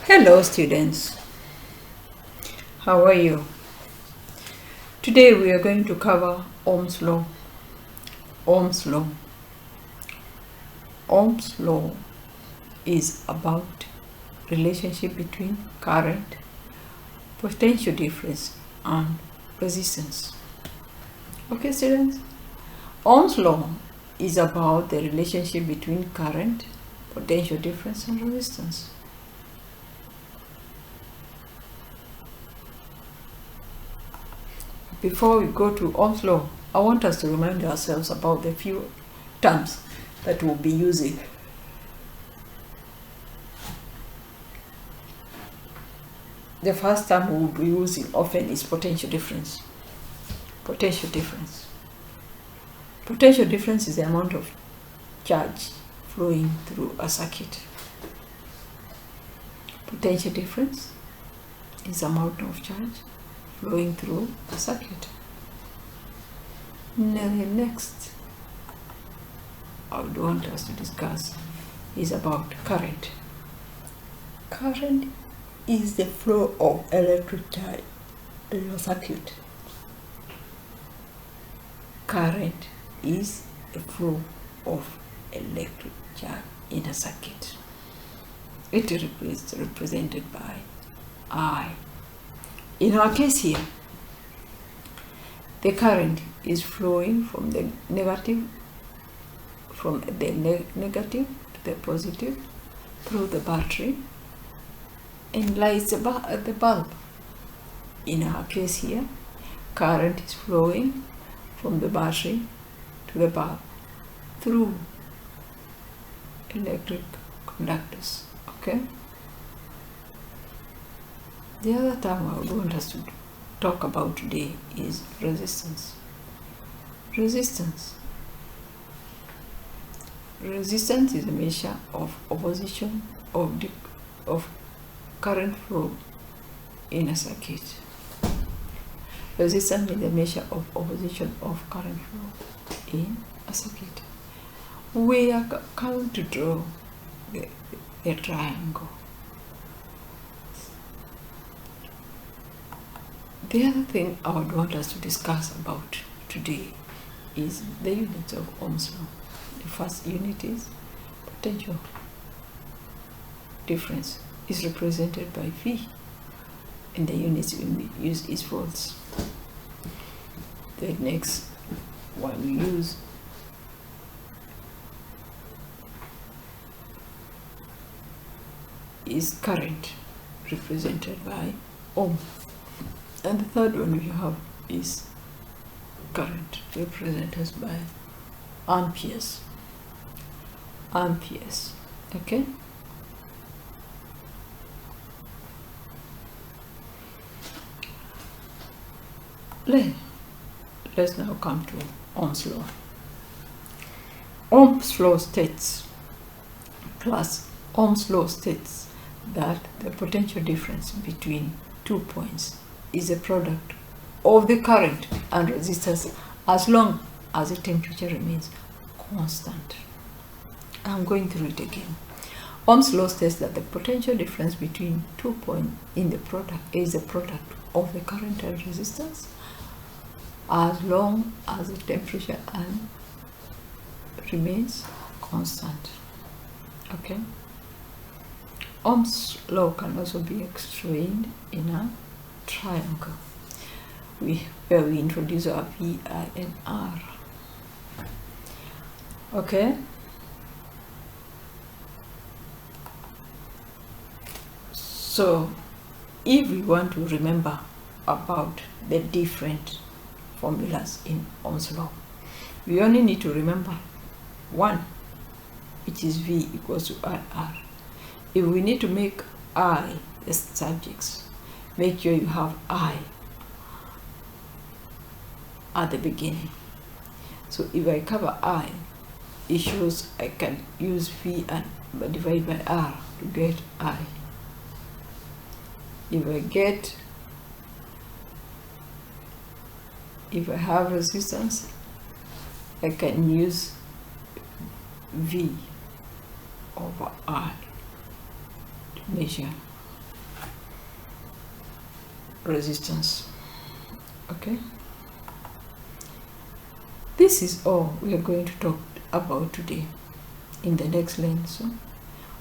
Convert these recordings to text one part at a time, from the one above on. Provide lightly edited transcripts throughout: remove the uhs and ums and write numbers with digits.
Hello students, how are you? Today we are going to cover Ohm's law. Ohm's law. Ohm's law is about relationship between current, potential difference and resistance. Okay students, Ohm's law is about the relationship between current, potential difference and resistance. Before we go to Ohm's law, I want us to remind ourselves about the few terms that we'll be using. The first term we'll be using often is potential difference. Potential difference. Potential difference is the amount of charge flowing through a circuit. Potential difference is the amount of charge flowing through a circuit. Now the next I would want us to discuss is about current. Current is the flow of electric charge in a circuit. Current is the flow of electric charge in a circuit. It is represented by I. In our case here, the current is flowing from the negative to the positive through the battery and lights the bulb. In our case here, current is flowing from the battery to the bulb through electric conductors. Okay? The other term I would want us to talk about today is resistance. Resistance. Resistance is a measure of opposition of current flow in a circuit. Resistance is a measure of opposition of current flow in a circuit. We are going to draw a triangle. The other thing I would want us to discuss about today is the units of Ohm's law. The first unit is potential difference is represented by V, and the units we use is volts. The next one we use is current, represented by Ohm. And the third one we have is current, represented by amperes. Amperes. Okay? Let's now come to Ohm's law. Ohm's law states that the potential difference between 2 points is a product of the current and resistance as long as the temperature remains constant. I'm going through it again. Ohm's law states that the potential difference between 2 points in the product is a product of the current and resistance as long as the temperature remains constant. Okay? Ohm's law can also be explained in a triangle where we introduce our V, I, and R. Okay? So, if we want to remember about the different formulas in Ohm's law, we only need to remember one, which is V equals to IR. If we need to make I the subjects, make sure you have I at the beginning. So if I cover I, it shows I can use V and divide by R to get I. If I have resistance, I can use V over I to measure resistance. Okay, this is all we are going to talk about today. In the next lesson,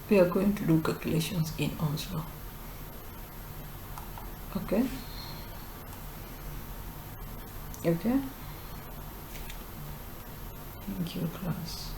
we are going to do calculations in Ohm's law. Okay. Thank you, class.